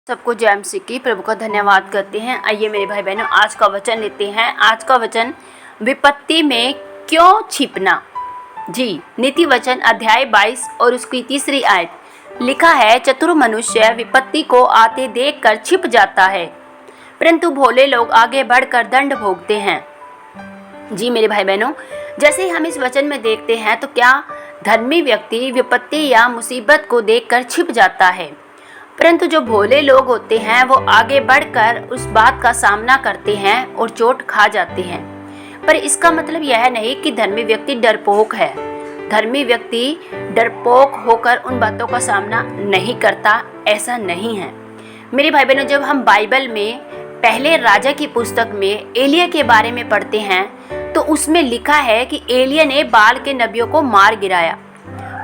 सबको जय मसीह की। प्रभु का धन्यवाद करते हैं। आइए मेरे भाई बहनों, आज का वचन लेते हैं। आज का वचन, विपत्ति में क्यों छिपना। जी, नीति वचन अध्याय 22 और उसकी 3री आयत लिखा है, चतुर मनुष्य विपत्ति को आते देखकर छिप जाता है, परंतु भोले लोग आगे बढ़कर दंड भोगते हैं। जी मेरे भाई बहनों, जैसे ही हम इस वचन में देखते हैं तो क्या धर्मी व्यक्ति विपत्ति या मुसीबत को देखकर छिप जाता है, परंतु जो भोले लोग होते हैं वो आगे बढ़कर उस बात का सामना करते हैं और चोट खा जाते हैं। पर इसका मतलब यह नहीं कि धर्मी व्यक्ति डरपोक है। धर्मी व्यक्ति डरपोक होकर उन बातों का सामना नहीं करता, ऐसा नहीं है। मेरे भाई बहनों, जब हम बाइबल में पहले राजा की पुस्तक में एलिया के बारे में पढ़ते हैं तो उसमें लिखा है कि एलिया ने बाल के नबियों को मार गिराया।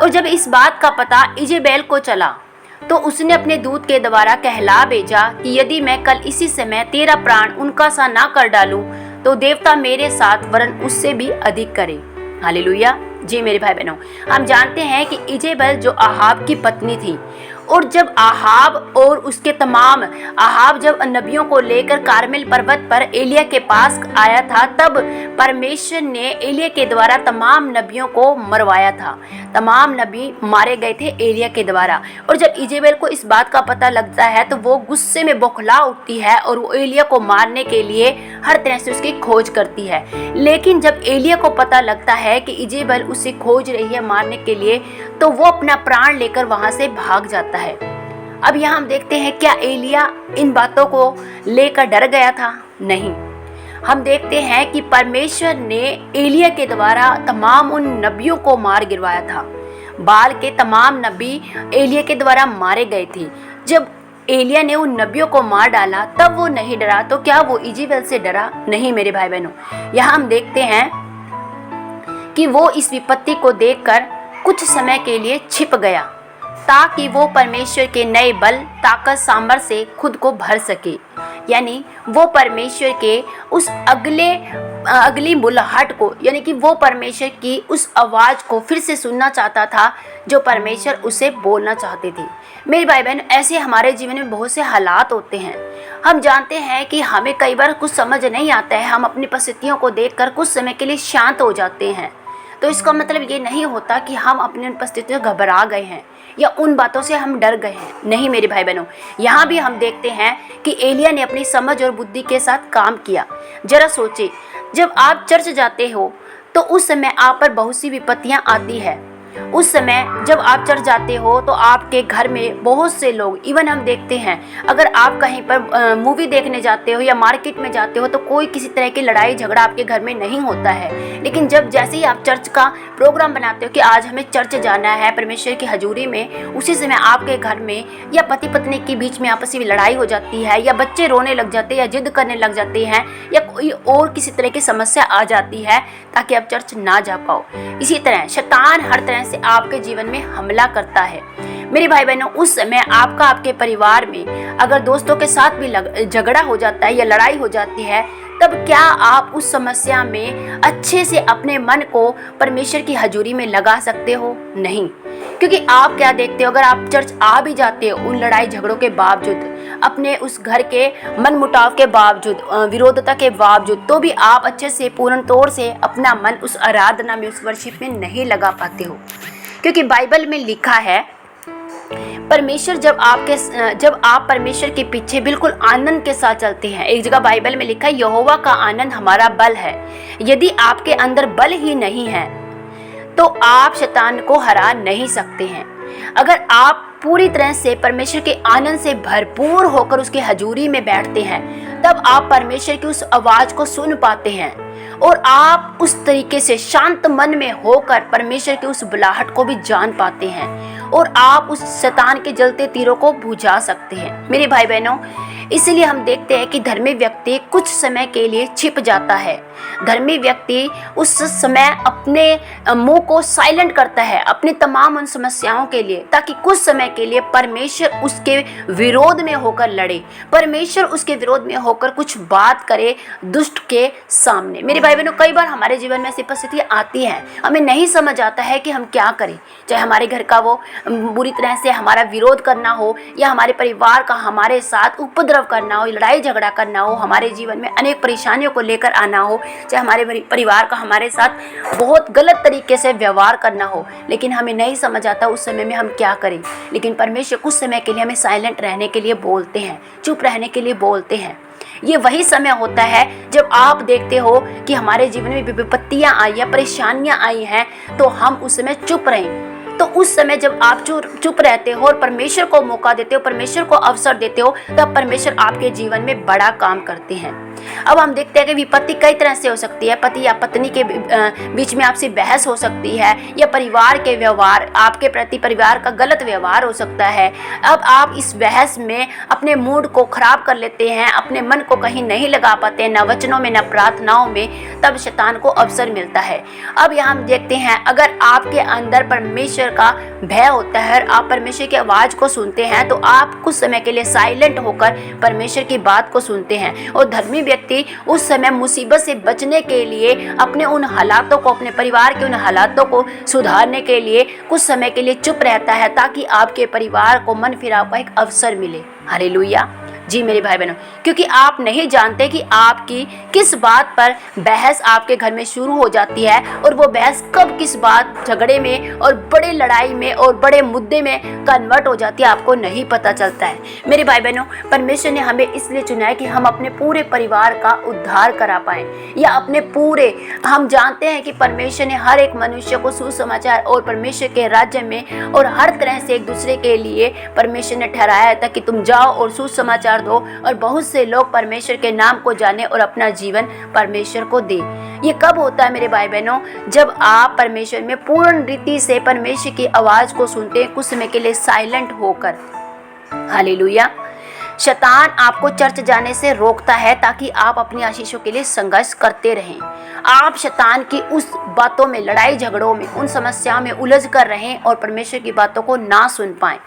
और जब इस बात का पता इजेबेल को चला तो उसने अपने दूत के द्वारा कहला भेजा कि यदि मैं कल इसी समय तेरा प्राण उनका सा ना कर डालूं तो देवता मेरे साथ वरन उससे भी अधिक करे। हालेलुया। जी मेरे भाई बहनों, हम जानते हैं कि इजेबेल जो आहाब की पत्नी थी, और जब आहाब जब नबियों को लेकर कारमेल पर्वत पर एलिया के पास आया था, तब परमेश्वर ने एलिया के द्वारा तमाम नबियों को मरवाया था। तमाम नबी मारे गए थे एलिया के द्वारा। और जब इजेबेल को इस बात का पता लगता है तो वो गुस्से में बौखला उठती है और वो एलिया को मारने के लिए हर तरह से उसकी खोज करती है। लेकिन जब एलिया को पता लगता है कि इजेबेल उसे खोज रही है मारने के लिए, तो वो अपना प्राण लेकर वहां से भाग जाता है। अब यहाँ हम देखते हैं, क्या एलिया इन बातों को लेकर डर गया था? नहीं। हम देखते हैं कि परमेश्वर ने एलिया के द्वारा तमाम उन नबियों को मार गिरवाया था। बाल के तमाम नबी एलिया के द्वारा मारे गए थे। जब एलिया ने उन नबियों को मार डाला तब वो नहीं डरा, तो क्या वो इजेबेल से डरा? नहीं मेरे भाई बहनों, यहाँ हम देखते हैं कि वो इस विपत्ति को देखकर कुछ समय के लिए छिप गया, ताकि वो परमेश्वर के नए बल, ताकत, सामर्थ्य से खुद को भर सके। यानी वो परमेश्वर के उस अगली बुलाहट को, यानी कि वो परमेश्वर की उस आवाज़ को फिर से सुनना चाहता था जो परमेश्वर उसे बोलना चाहते थे। मेरे भाई बहन, ऐसे हमारे जीवन में बहुत से हालात होते हैं। हम जानते हैं कि हमें कई बार कुछ समझ नहीं आता है, हम अपनी परिस्थितियों को देखकर कुछ समय के लिए शांत हो जाते हैं। तो इसका मतलब ये नहीं होता कि हम अपनी परिस्थितियों से घबरा गए हैं या उन बातों से हम डर गए हैं। नहीं मेरे भाई बहनों, यहाँ भी हम देखते हैं कि एलिया ने अपनी समझ और बुद्धि के साथ काम किया। जरा सोचिए, जब आप चर्च जाते हो तो उस समय आप पर बहुत सी विपत्तियाँ आती है। उस समय जब आप चर्च जाते हो तो आपके घर में बहुत से लोग, इवन हम देखते हैं अगर आप कहीं पर मूवी देखने जाते हो या मार्केट में जाते हो तो कोई किसी तरह की लड़ाई झगड़ा आपके घर में नहीं होता है। लेकिन जब जैसे ही आप चर्च का प्रोग्राम बनाते हो कि आज हमें चर्च जाना है परमेश्वर की हजूरी में, उसी समय आपके घर में या पति पत्नी के बीच में आपसी में लड़ाई हो जाती है, या बच्चे रोने लग जाते हैं, या जिद करने लग जाते हैं, या कोई और किसी तरह की समस्या आ जाती है ताकि आप चर्च ना जा पाओ। इसी तरह शैतान हर तरह से आपके जीवन में हमला करता है। मेरे भाई बहनों, उस समय आपके परिवार में अगर दोस्तों के साथ भी झगड़ा हो जाता है या लड़ाई हो जाती है, तब क्या आप उस समस्या में अच्छे से अपने मन को परमेश्वर की हजूरी में लगा सकते हो? नहीं। क्योंकि आप क्या देखते हो, अगर आप चर्च आ भी जाते हो उन लड़ाई झगड़ों के बावजूद, अपने उस घर के मनमुटाव के बावजूद, विरोधता के बावजूद, तो भी आप अच्छे से पूर्ण तौर से अपना मन उस आराधना में, उस वर्शिप में नहीं लगा पाते हो। क्योंकि बाइबल में लिखा है, परमेश्वर जब आप परमेश्वर के पीछे बिल्कुल आनंद के साथ चलते हैं। एक जगह बाइबल में लिखा है, यहोवा का आनंद हमारा बल है। यदि आपके अंदर बल ही नहीं है तो आप शैतान को हरा नहीं सकते हैं। अगर आप पूरी तरह से परमेश्वर के आनंद से भरपूर होकर उसकी हजूरी में बैठते हैं, तब आप परमेश्वर की उस आवाज़ को सुन पाते हैं और आप उस तरीके से शांत मन में होकर परमेश्वर की उस बुलाहट को भी जान पाते हैं और आप उस शैतान के जलते तीरों को बुझा सकते हैं। मेरे भाई बहनों, इसलिए हम देखते हैं कि धर्मी व्यक्ति कुछ समय के लिए छिप जाता है। धर्मी व्यक्ति उस समय अपने मुंह को साइलेंट करता है अपनी तमाम उन समस्याओं के लिए, ताकि कुछ समय के लिए परमेश्वर उसके विरोध में होकर लड़े, परमेश्वर उसके विरोध में होकर कुछ बात करे दुष्ट के सामने। मेरे भाई बहनों, कई बार हमारे जीवन में ऐसी परिस्थितियाँ आती हैं, हमें नहीं समझ आता है कि हम क्या करें। चाहे हमारे घर का वो बुरी तरह से हमारा विरोध करना हो, या हमारे परिवार का हमारे साथ उपद्रव करना हो, लड़ाई झगड़ा करना हो, हमारे जीवन में अनेक परेशानियों को लेकर आना हो, चाहे हमारे परिवार का हमारे साथ बहुत गलत तरीके से व्यवहार करना हो, लेकिन हमें नहीं समझ आता उस समय में हम क्या करें। लेकिन परमेश्वर कुछ समय के लिए हमें साइलेंट रहने के लिए बोलते हैं, चुप रहने के लिए बोलते हैं। ये वही समय होता है जब आप देखते हो कि हमारे जीवन में विपत्तियां आई या परेशानियां आई हैं, तो हम उस समय चुप रहें। तो उस समय जब आप चुप रहते हो और परमेश्वर को मौका देते हो, परमेश्वर को अवसर देते हो, तब परमेश्वर आपके जीवन में बड़ा काम करते हैं। अब हम देखते हैं कि विपत्ति कई तरह से हो सकती है। पति या पत्नी के बीच में आपसी बहस हो सकती है, या परिवार के व्यवहार, आपके प्रति परिवार का गलत व्यवहार हो सकता है। अब आप इस बहस में अपने मूड को खराब कर लेते हैं, अपने मन को कहीं नहीं लगा पाते, न वचनों में न प्रार्थनाओं में, तब शैतान को अवसर मिलता है। अब यहाँ हम देखते हैं, अगर आपके अंदर परमेश्वर का भय होता है और आप परमेश्वर की आवाज़ को सुनते हैं, तो आप कुछ समय के लिए साइलेंट होकर परमेश्वर की बात को सुनते हैं। और धर्मी व्यक्ति उस समय मुसीबत से बचने के लिए अपने उन हालातों को, अपने परिवार के उन हालातों को सुधारने के लिए कुछ समय के लिए चुप रहता है, ताकि आपके परिवार को मन फिराव का एक अवसर मिले। हालेलुया। जी मेरे भाई बहनों, क्योंकि आप नहीं जानते कि आपकी किस बात पर बहस आपके घर में शुरू हो जाती है, और वो बहस कब किस बात, झगड़े में और बड़े लड़ाई में और बड़े मुद्दे में कन्वर्ट हो जाती है, आपको नहीं पता चलता है। मेरे भाई बहनों, परमेश्वर ने हमें इसलिए चुना है कि हम अपने पूरे परिवार का उद्धार करा पाएं, या अपने पूरे, हम जानते हैं कि परमेश्वर ने हर एक मनुष्य को सुसमाचार और परमेश्वर के राज्य में और हर तरह से एक दूसरे के लिए परमेश्वर ने ठहराया है, ताकि तुम जाओ और सुसमाचार दो और बहुत से लोग परमेश्वर के नाम को जाने और अपना जीवन परमेश्वर को दे। ये कब होता है मेरे भाई बहनों? जब आप परमेश्वर में पूर्ण रीति से परमेश्वर की आवाज को सुनते हैं, कुछ समय के लिए साइलेंट होकर। हालेलुया। शैतान आपको चर्च जाने से रोकता है, ताकि आप अपनी आशीषों के लिए संघर्ष करते रहें। आप शैतान की उस बातों में, लड़ाई झगड़ों में, उन समस्याओं में उलझ कर रहें और परमेश्वर की बातों को ना सुन पाएं।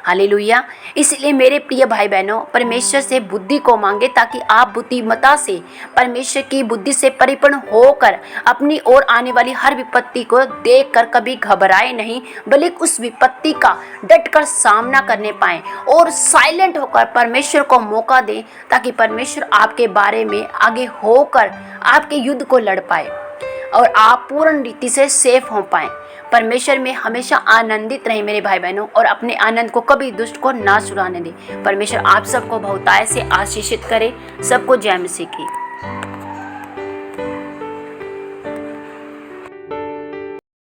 हालेलुया। इसलिए मेरे प्रिय भाई बहनों, परमेश्वर से बुद्धि को मांगे, ताकि आप बुद्धिमत्ता से, परमेश्वर की बुद्धि से परिपूर्ण होकर अपनी ओर आने वाली हर विपत्ति को देखकर कभी घबराए नहीं, बल्कि उस विपत्ति का डटकर सामना करने पाएं और साइलेंट होकर परमेश्वर को मौका दें, ताकि परमेश्वर आपके बारे में आगे होकर आपके युद्ध को लड़ पाए और आप पूर्ण रीति से सेफ हो पाएं। परमेश्वर में हमेशा आनंदित रहें मेरे भाई बहनों, और अपने आनंद को कभी दुष्ट को ना चुराने दें। परमेश्वर आप सबको बहुतायत से आशीषित करे। सबको जय मसीह की।